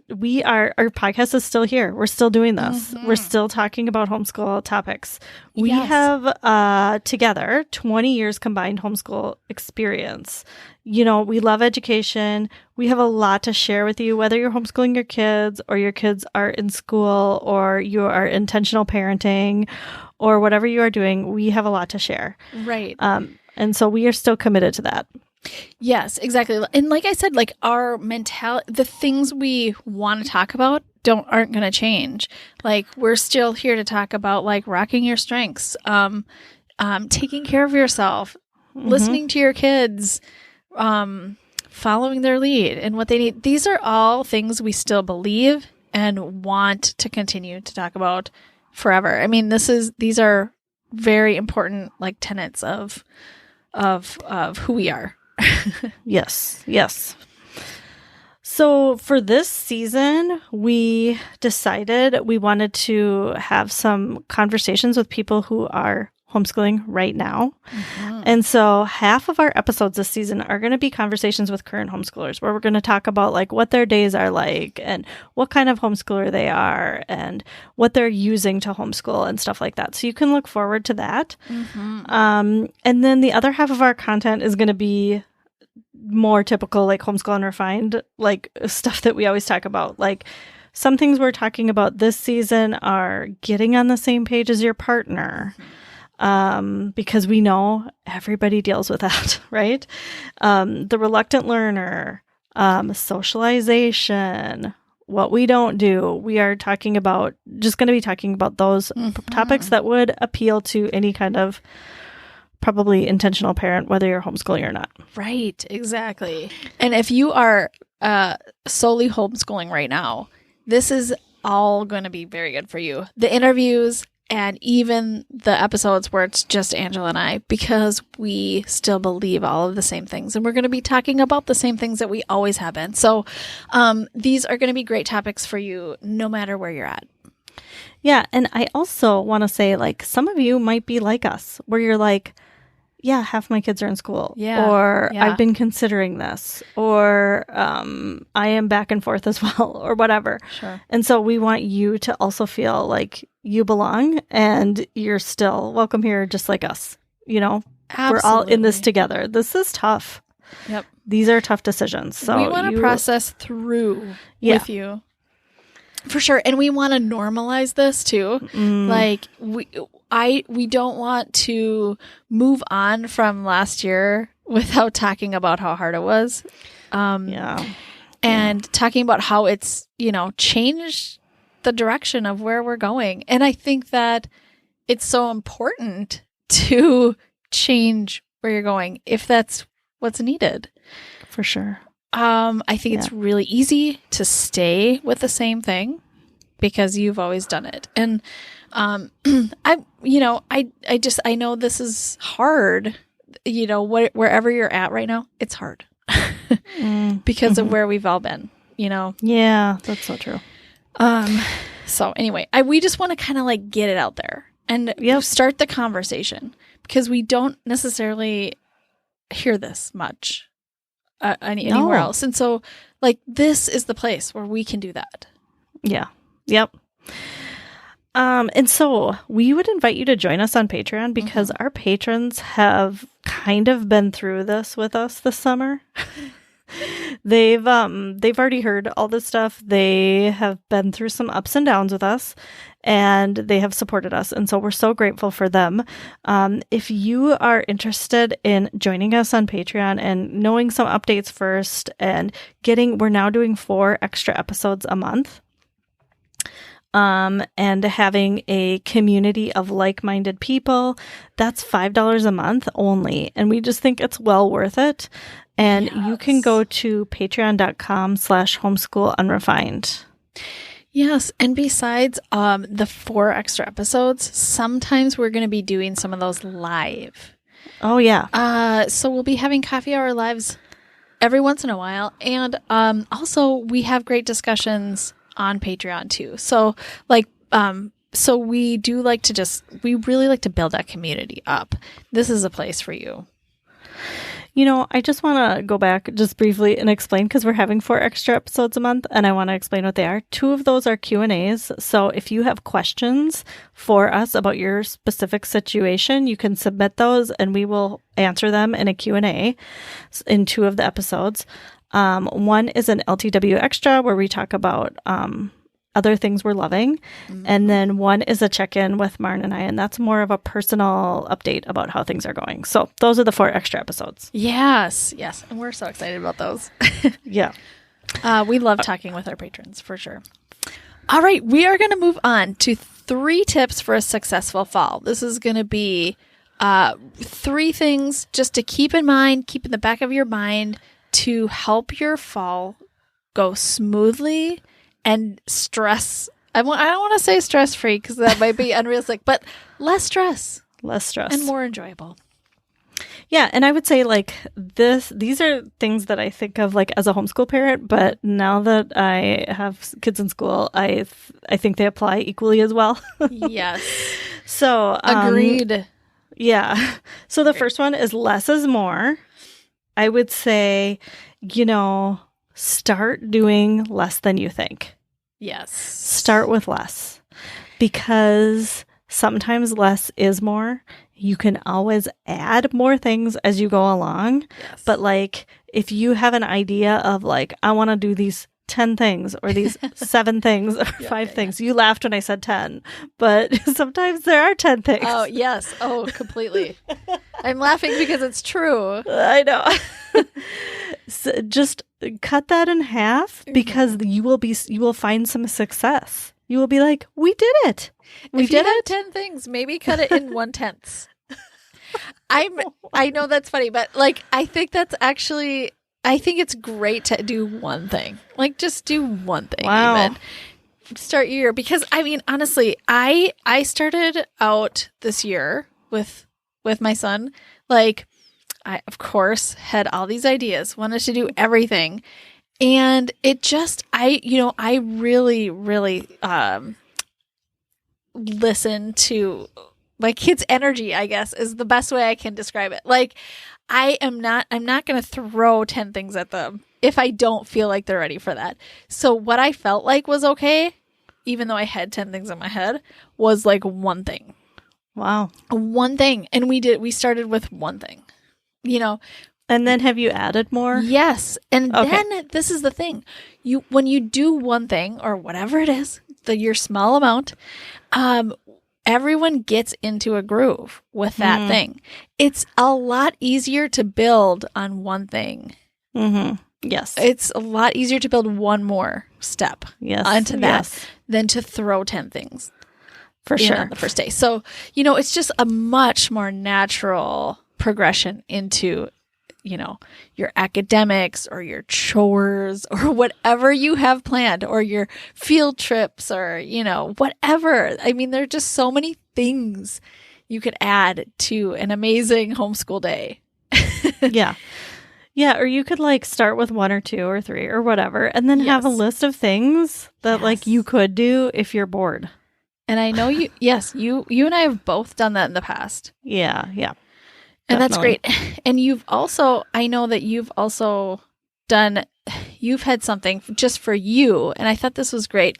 our podcast is still here. We're still doing this. We're still talking about homeschool topics. We have together 20 years combined homeschool experience. We love education. We have a lot to share with you, whether you're homeschooling your kids or your kids are in school or you are intentional parenting or whatever you are doing. We have a lot to share. Right. And so we are still committed to that. Yes, exactly. And like I said, our mentality, the things we want to talk about aren't going to change. We're still here to talk about rocking your strengths, taking care of yourself, listening to your kids, following their lead and what they need. These are all things we still believe and want to continue to talk about forever. I mean, these are very important tenets of who we are. Yes. So for this season, we decided we wanted to have some conversations with people who are homeschooling right now. And so half of our episodes this season are going to be conversations with current homeschoolers, where we're going to talk about what their days are like and what kind of homeschooler they are and what they're using to homeschool and stuff like that. So you can look forward to that. And then the other half of our content is going to be more typical homeschool unrefined, stuff that we always talk about. Some things we're talking about this season are getting on the same page as your partner. Because we know everybody deals with that, right? The reluctant learner, socialization, what we don't do. We are going to be talking about those topics that would appeal to any kind of probably intentional parent, whether you're homeschooling or not. Right, exactly. And if you are solely homeschooling right now, this is all going to be very good for you. The interviews and even the episodes where it's just Angela and I, because we still believe all of the same things. And we're going to be talking about the same things that we always have been. So these are going to be great topics for you no matter where you're at. Yeah. And I also want to say, some of you might be like us, where you're half my kids are in school. Yeah. Or I've been considering this. Or I am back and forth as well, or whatever. Sure. And so we want you to also feel like you belong and you're still welcome here just like us. Absolutely. We're all in this together. This is tough. Yep. These are tough decisions. So we want to process through with you. For sure. And we want to normalize this too. We don't want to move on from last year without talking about how hard it was. And talking about how it's, changed the direction of where we're going. And I think that it's so important to change where you're going if that's what's needed. For sure. I think it's really easy to stay with the same thing because you've always done it. And I know this is hard, wherever you're at right now, it's hard because of where we've all been, Yeah, that's so true. So anyway, we just want to kind of like get it out there and start the conversation because we don't necessarily hear this much anywhere else. And so like, this is the place where we can do that. Yeah. Yep. And so we would invite you to join us on Patreon because our patrons have kind of been through this with us this summer. They've already heard all this stuff. They have been through some ups and downs with us, and they have supported us. And so we're so grateful for them. If you are interested in joining us on Patreon and knowing some updates first and we're now doing 4 extra episodes a month. And having a community of like-minded people, that's $5 a month only. And we just think it's well worth it. And you can go to patreon.com/homeschoolunrefined. Yes. And besides the 4 extra episodes, sometimes we're going to be doing some of those live. Oh, yeah. So we'll be having coffee hour lives every once in a while. And also we have great discussions on Patreon too. So so we do like to we really like to build that community up. This is a place for you. I just want to go back just briefly and explain because we're having 4 extra episodes a month and I want to explain what they are. 2 of those are Q&As. So if you have questions for us about your specific situation, you can submit those and we will answer them in a Q&A in 2 of the episodes. One is an LTW Extra where we talk about other things we're loving. And then one is a check-in with Maren and I, and that's more of a personal update about how things are going. So those are the 4 extra episodes. Yes. And we're so excited about those. Yeah. We love talking with our patrons for sure. All right. We are going to move on to 3 tips for a successful fall. This is going to be 3 things just to keep in mind, keep in the back of your mind to help your fall go smoothly and stress. I don't want to say stress-free because that might be unrealistic, but less stress. And more enjoyable. Yeah, and I would say like these are things that I think of like as a homeschool parent, but now that I have kids in school, I think they apply equally as well. Yes. So agreed. Yeah. So the first one is less is more. I would say, start doing less than you think. Yes. Start with less because sometimes less is more. You can always add more things as you go along. Yes. But like if you have an idea of like, I want to do these 10 things or these 7 things or 5 things. You laughed when I said 10, but sometimes there are 10 things. Oh, yes. Oh, completely. I'm laughing because it's true. I know. So just cut that in half because you will find some success. You will be like, we did it. If you had 10 things, maybe cut it in 1/10. I know that's funny, but like, I think it's great to do one thing. Like, just do one thing. Wow. Even. Start your year. Because, I mean, honestly, I started out this year with my son. Like, I, of course, had all these ideas, wanted to do everything. And it just, I really, really listen to my kids' energy, I guess, is the best way I can describe it. Like, I'm not going to throw 10 things at them if I don't feel like they're ready for that. So what I felt like was okay, even though I had 10 things in my head, was like one thing. Wow. One thing. And we started with one thing, And then have you added more? Yes. And then this is the thing. When you do one thing or whatever it is, your small amount, everyone gets into a groove with that thing. It's a lot easier to build on one thing. Mm-hmm. Yes. It's a lot easier to build one more step onto that than to throw 10 things. For sure. On the first day. So, it's just a much more natural progression into your academics or your chores or whatever you have planned, or your field trips, or, whatever. I mean, there are just so many things you could add to an amazing homeschool day. Yeah. Yeah. Or you could start with 1 or 2 or 3 or whatever, and then have a list of things that you could do if you're bored. And I know you and I have both done that in the past. Yeah. Yeah. And Definitely. that's great. And I know that you've had something just for you. And I thought this was great.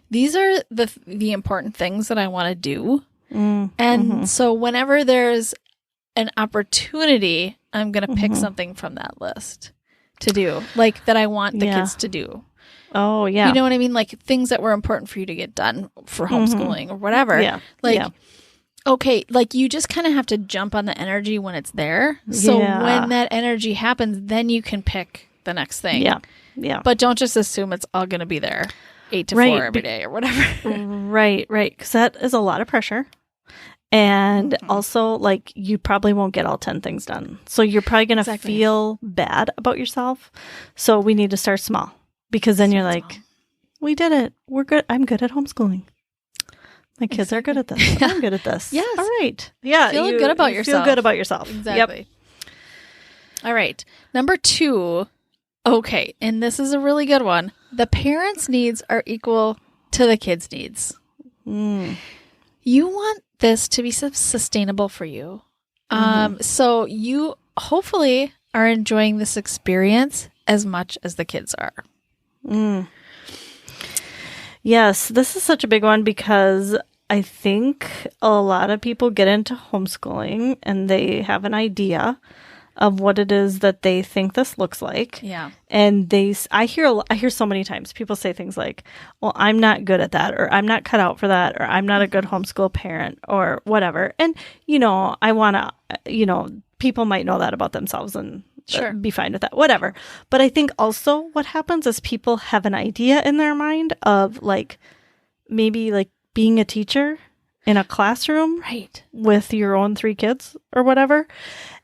These are the important things that I want to do. And so whenever there's an opportunity, I'm going to pick something from that list to do, that I want the kids to do. Oh, yeah. You know what I mean? Things that were important for you to get done for homeschooling or whatever. Yeah. Okay, you just kind of have to jump on the energy when it's there. So when that energy happens, then you can pick the next thing. Yeah. Yeah. But don't just assume it's all going to be there 8 to 4 every day or whatever. Right. Because that is a lot of pressure. And also, you probably won't get all 10 things done. So you're probably going to feel bad about yourself. So we need to start small, because then you're we did it. We're good. I'm good at homeschooling. My kids are good at this. I'm good at this. Yes. All right. Yeah. Feel good about yourself. Feel good about yourself. Exactly. Yep. All right. Number 2. Okay. And this is a really good one. The parents' needs are equal to the kids' needs. You want this to be sustainable for you. So you hopefully are enjoying this experience as much as the kids are. Yes, this is such a big one, because I think a lot of people get into homeschooling and they have an idea of what it is that they think this looks like. Yeah. And I hear so many times people say things like, well, I'm not good at that, or I'm not cut out for that, or I'm not a good homeschool parent, or whatever. And, I want to, people might know that about themselves and be fine with that, whatever. But I think also what happens is people have an idea in their mind of maybe being a teacher in a classroom, right, with your own 3 kids or whatever.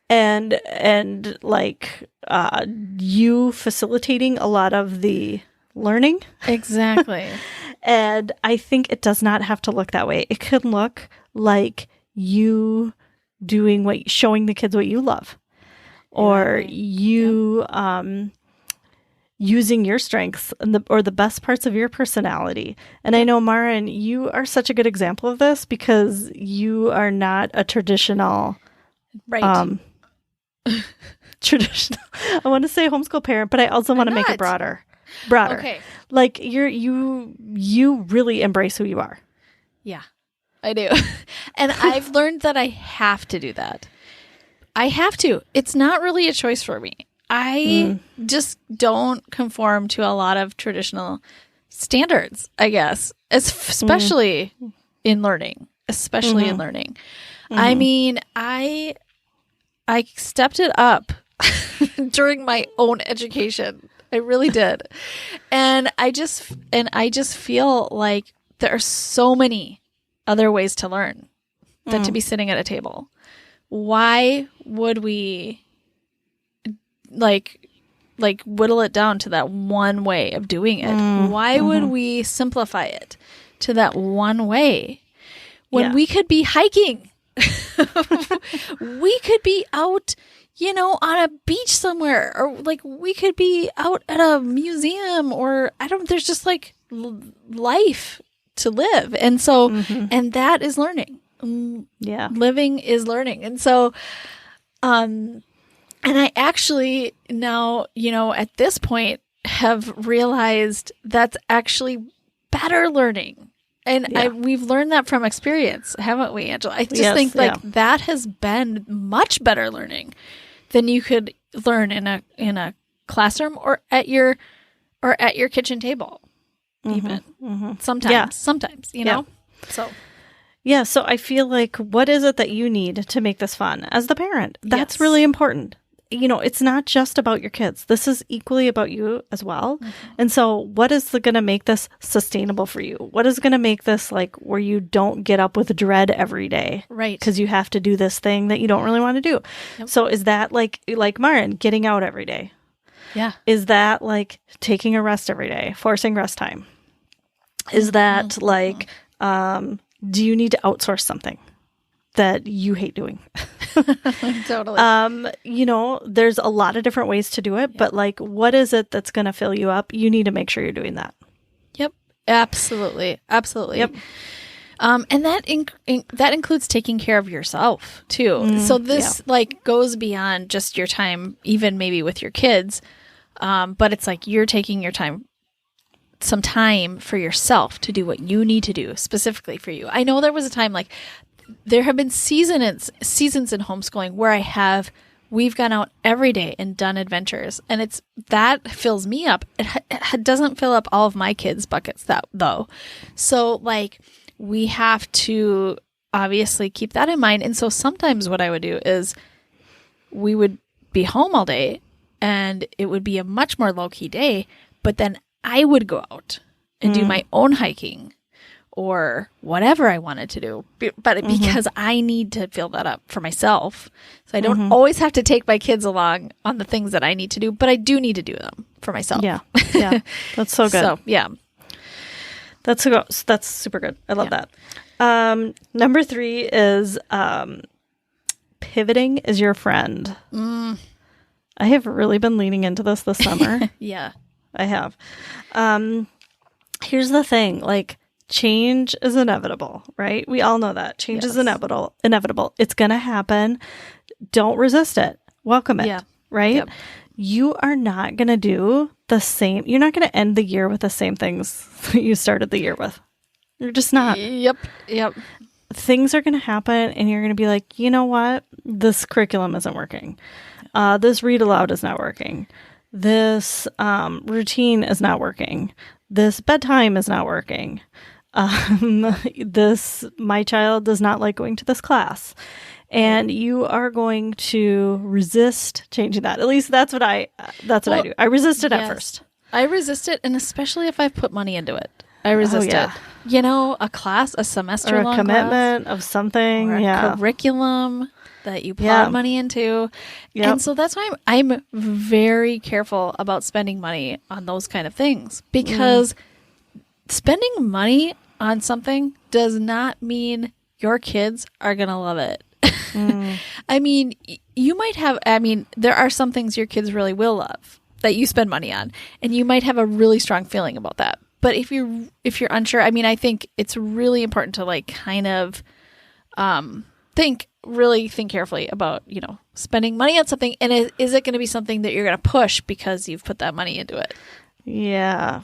And you facilitating a lot of the learning. Exactly. And I think it does not have to look that way. It could look like you showing the kids what you love, or you using your strengths or the best parts of your personality. And I know, Maren, you are such a good example of this, because you are not a traditional, traditional, I want to say homeschool parent, but I also want to make it broader. Okay. You really embrace who you are. Yeah, I do. And I've learned that I have to do that. I have to. It's not really a choice for me. I just don't conform to a lot of traditional standards, I guess, especially in learning, I mean, I stepped it up during my own education. I really did. And I just feel like there are so many other ways to learn than to be sitting at a table. Why would we whittle it down to that one way of doing it? Why would we simplify it to that one way when we could be hiking? We could be out, on a beach somewhere, or we could be out at a museum, or there's just life to live. And so, and that is learning. Yeah. Living is learning. And so, and I actually now, at this point have realized that's actually better learning. And we've learned that from experience, haven't we, Angela? I just think that has been much better learning than you could learn in a classroom or at your kitchen table, even sometimes, So so I feel like, what is it that you need to make this fun as the parent? That's really important. it's not just about your kids. This is equally about you as well. Mm-hmm. And so what is going to make this sustainable for you? What is going to make this like where you don't get up with dread every day? Right. Because you have to do this thing that you don't really want to do. Yep. So is that like Maren, getting out every day? Yeah. Is that like taking a rest every day, forcing rest time? Is that like, do you need to outsource something that you hate doing? Totally. There's a lot of different ways to do it, but like, what is it that's going to fill you up? You need to make sure you're doing that. Yep. Absolutely. Absolutely. Yep. And that includes taking care of yourself too. So this like goes beyond just your time, even maybe with your kids. But it's like you're taking some time for yourself to do what you need to do specifically for you. I know there was a time like there have been seasons in homeschooling where we've gone out every day and done adventures, and that fills me up. It doesn't fill up all of my kids' buckets though. So like we have to obviously keep that in mind. And so sometimes what I would do is we would be home all day and it would be a much more low-key day, but then I would go out and do my own hiking or whatever I wanted to do, but because I need to fill that up for myself. So I don't always have to take my kids along on the things that I need to do, but I do need to do them for myself. Yeah. Yeah. That's so good. So, yeah. That's super good. I love that. Number 3 is pivoting is your friend. I have really been leaning into this summer. Yeah. I have. Here's the thing, like, change is inevitable, right? We all know that. Change is inevitable. It's going to happen. Don't resist it. Welcome it, right? Yep. You are not going to do the same. You're not going to end the year with the same things that you started the year with. You're just not. Yep. Things are going to happen and you're going to be like, you know what? This curriculum isn't working. This read aloud is not working. This routine is not working. This bedtime is not working. My child does not like going to this class. And you are going to resist changing that. At least that's what I do. I resist it at first. I resist it, and especially if I've put money into it. I resist it. A class, a semester long class. Or a commitment of something. Or a curriculum that you plowed money into. Yep. And so that's why I'm very careful about spending money on those kind of things. Because spending money on something does not mean your kids are going to love it. I mean, there are some things your kids really will love that you spend money on, and you might have a really strong feeling about that. But if you're unsure, I mean, I think it's really important to like kind of think carefully about, spending money on something, and is it going to be something that you're going to push because you've put that money into it? Yeah.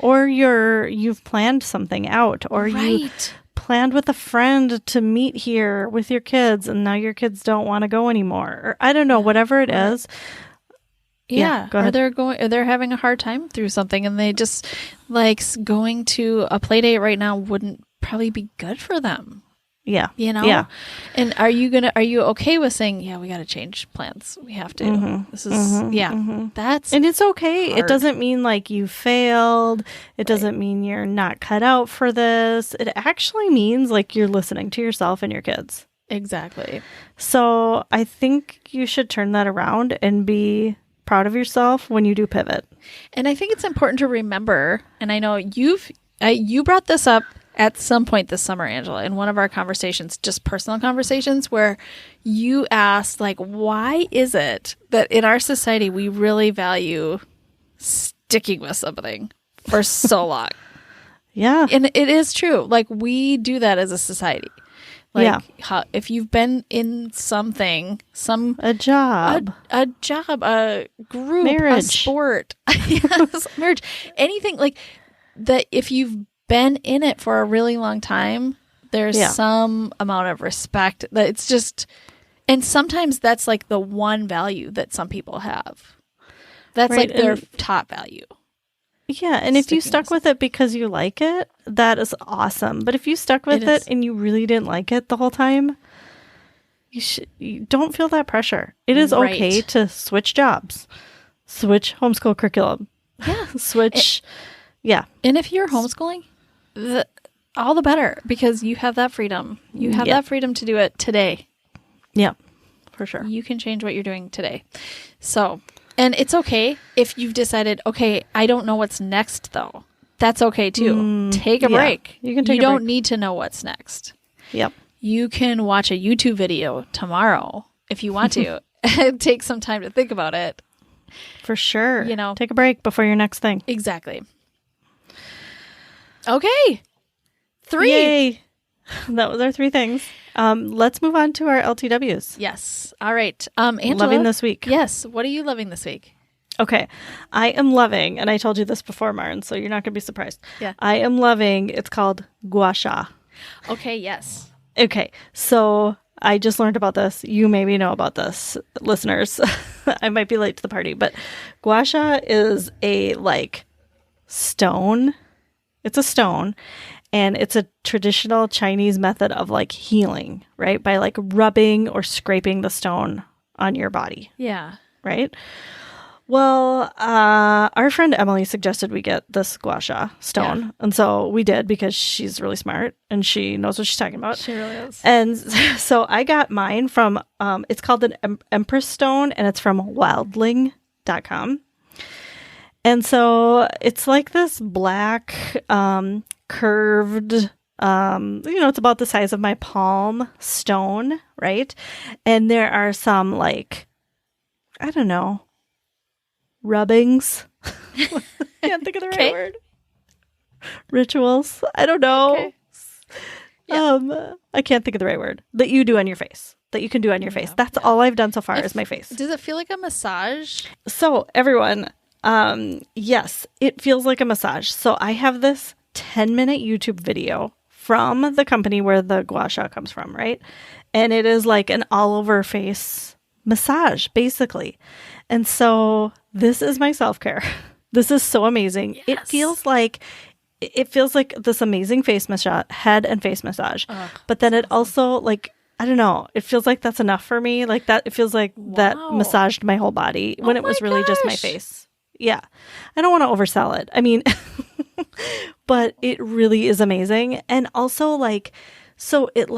Or you've planned something out, or you planned with a friend to meet here with your kids, and now your kids don't want to go anymore, or I don't know, whatever it is. Yeah. Go ahead. Or they're having a hard time through something, and they just like going to a play date right now wouldn't probably be good for them. Yeah. Yeah. And are you okay with saying, we got to change plans? We have to. This is, that's, and it's okay. hard. It doesn't mean like you failed. It doesn't mean you're not cut out for this. It actually means like you're listening to yourself and your kids. Exactly. So I think you should turn that around and be proud of yourself when you do pivot. And I think it's important to remember, and I know you brought this up at some point this summer, Angela, in one of our conversations, just personal conversations, where you asked, like, why is it that in our society we really value sticking with something for so long? Yeah. And it is true. Like, we do that as a society. Like, if you've been in something, a job, a group, marriage, a sport, marriage, anything like that, if you've been in it for a really long time, there's some amount of respect that it's just, and sometimes that's like the one value that some people have. That's like their top value. Yeah, and if you stuck with it because you like it, that is awesome. But if you stuck with it and you really didn't like it the whole time, you don't feel that pressure. It is okay to switch jobs, switch homeschool curriculum. Yeah. Switch. Yeah. And if you're homeschooling, all the better, because you have that freedom. You have that freedom to do it today. Yeah, for sure. You can change what you're doing today. So, and it's okay if you've decided, okay, I don't know what's next though. That's okay too. Take a break. You can take a break. You don't need to know what's next. Yep. You can watch a YouTube video tomorrow if you want to. Take some time to think about it. For sure. You know, take a break before your next thing. Exactly. Okay. 3. Yay. That was our 3 things. Let's move on to our LTWs. Yes. All right. Angela, loving this week. Yes. What are you loving this week? Okay. I am loving, and I told you this before, Maren, so you're not going to be surprised. Yeah. I am loving, it's called gua sha. Okay. Yes. Okay. So I just learned about this. You maybe know about this, listeners. I might be late to the party, but gua sha is a stone. It's a stone, and it's a traditional Chinese method of healing, right? By rubbing or scraping the stone on your body. Yeah. Right? Well, our friend Emily suggested we get this gua sha stone. And so we did, because she's really smart and she knows what she's talking about. She really is. And so I got mine from, it's called an Empress stone, and it's from Wildling.com. And so it's this black, curved, it's about the size of my palm stone, right? And there are some I don't know, rubbings. Can't think of the right word. Rituals. I don't know. Okay. Yeah. I can't think of the right word. That you do on your face. That you can do on your face. That's all I've done so far is my face. Does it feel like a massage? So everyone, yes, it feels like a massage. So I have this 10-minute YouTube video from the company where the gua sha comes from, right? And it is an all over face massage, basically. And so this is my self-care. This is so amazing. Yes. It feels like this amazing face massage, head and face massage. But then it also I don't know, it feels like that's enough for me. That it feels like that massaged my whole body when it was really just my face. Yeah. I don't want to oversell it. I mean, but it really is amazing. And also so it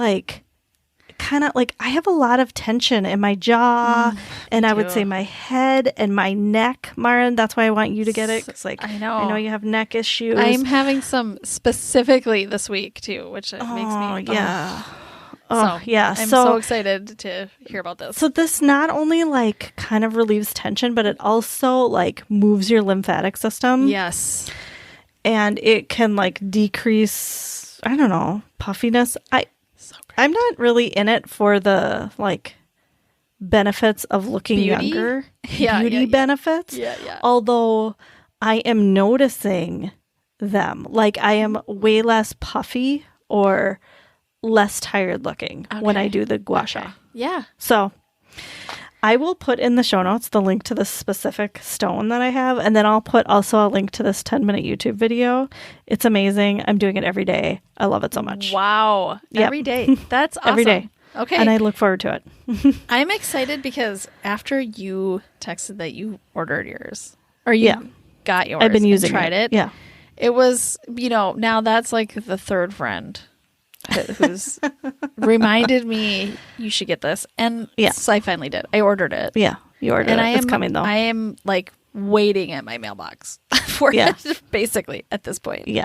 kind of I have a lot of tension in my jaw and I would say my head and my neck, Maren. That's why I want you to get it. Cause I know you have neck issues. I'm having some specifically this week too, which makes me yeah. I'm so excited to hear about this. So this not only kind of relieves tension, but it also moves your lymphatic system. Yes. And it can decrease, I don't know, puffiness. I'm not really in it for the benefits of looking younger. Beauty benefits. Yeah. Although I am noticing them. I am way less puffy or less tired looking when I do the gua sha. Yeah. So I will put in the show notes the link to the specific stone that I have, and then I'll put also a link to this 10-minute YouTube video. It's amazing. I'm doing it every day. I love it so much. Wow. Yep. Every day. That's awesome. Every day. Okay. And I look forward to it. I'm excited because after you texted that you ordered yours, or you got yours, I've been using tried it. Yeah. It was, now that's the third friend who's reminded me you should get this. And so I finally did. I ordered it. Yeah. You ordered it. It's coming though. I am waiting at my mailbox for it, basically, at this point. Yeah.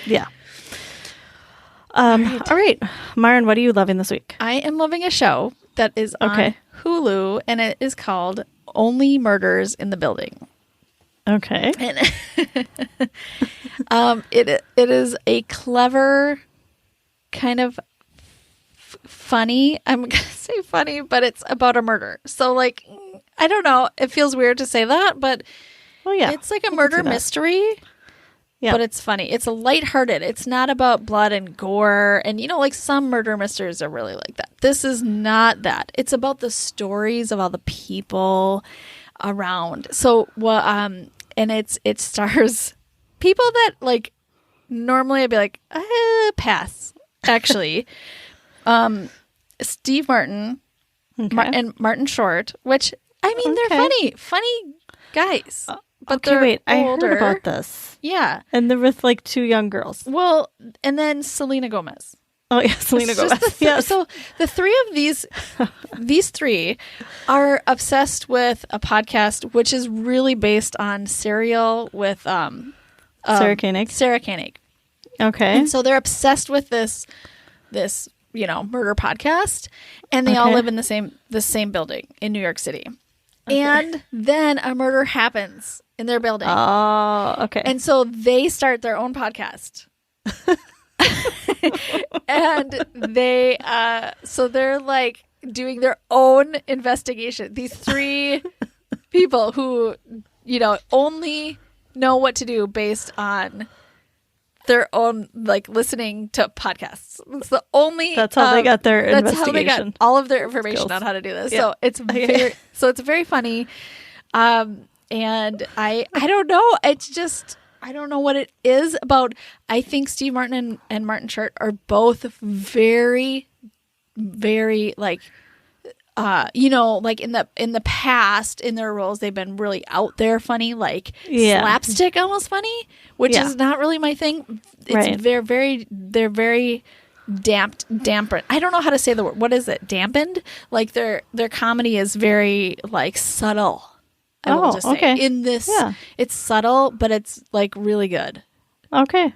Yeah. All right. Maren, what are you loving this week? I am loving a show that is on Hulu, and it is called Only Murders in the Building. Okay. And it is a clever, kind of funny. I'm going to say funny, but it's about a murder. So I don't know. It feels weird to say that, but it's a murder mystery. Yeah. But it's funny. It's lighthearted. It's not about blood and gore. And, some murder mysteries are really like that. This is not that. It's about the stories of all the people around. So, and it stars people that, normally I'd be pass. Actually, Steve Martin and Martin Short, which, I mean, they're funny guys. But okay, they're wait, I older. heard about this. Yeah. And they're with like 2 young girls. Well, and then Selena Gomez. Oh, yeah, Selena Gomez. Yes. So the 3 of these 3 are obsessed with a podcast, which is really based on Serial with Sarah Koenig. Sarah Koenig. Okay. And so they're obsessed with this murder podcast, and they all live in the same building in New York City. Okay. And then a murder happens in their building. Oh, okay. And so they start their own podcast. And they're like doing their own investigation. These 3 people who, only know what to do based on their own, like, listening to podcasts. It's the only. That's how they got their investigation. That's how they got all of their information on how to do this. Yeah. So it's very funny. And I don't know. It's just, I don't know what it is about. I think Steve Martin and Martin Short are both very, very, like, like in the past in their roles, they've been really out there funny, like slapstick almost funny, which is not really my thing. It's they're very dampened. I don't know how to say the word. What is it? Dampened? Like their comedy is very, like, subtle. I will just say. Okay. In this, it's subtle, but it's, like, really good. Okay.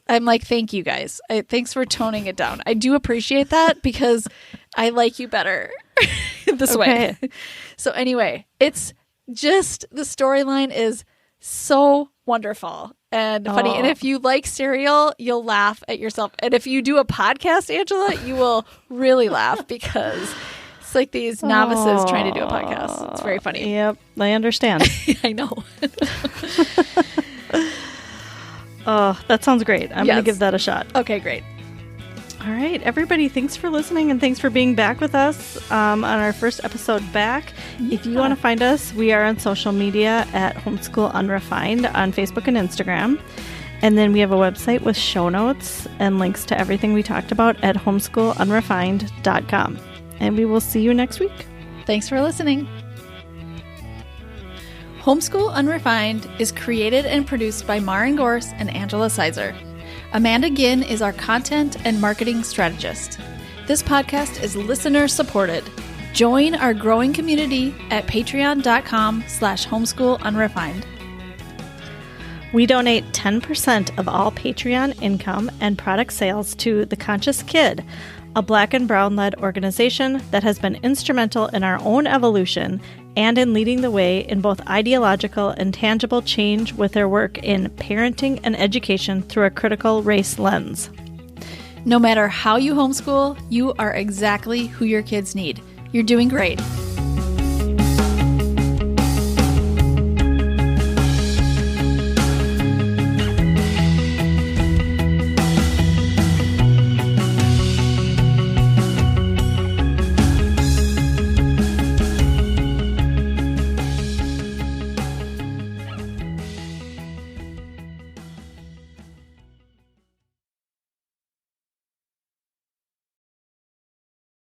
I'm like, thank you guys. Thanks for toning it down. I do appreciate that because I like you better this way. So anyway, it's just, the storyline is so wonderful and funny. And if you like Serial, you'll laugh at yourself. And if you do a podcast, Angela, you will really laugh because it's like these novices trying to do a podcast. It's very funny. Yep, I understand. I know. Oh, that sounds great. I'm going to give that a shot. Okay, great. All right, everybody, thanks for listening and thanks for being back with us on our first episode back. Yeah. If you want to find us, we are on social media at Homeschool Unrefined on Facebook and Instagram. And then we have a website with show notes and links to everything we talked about at homeschoolunrefined.com. And we will see you next week. Thanks for listening. Homeschool Unrefined is created and produced by Maren Gorse and Angela Sizer. Amanda Ginn is our content and marketing strategist. This podcast is listener supported. Join our growing community at patreon.com/homeschoolunrefined. We donate 10% of all Patreon income and product sales to The Conscious Kid, a Black and Brown-led organization that has been instrumental in our own evolution and in leading the way in both ideological and tangible change with their work in parenting and education through a critical race lens. No matter how you homeschool, you are exactly who your kids need. You're doing great.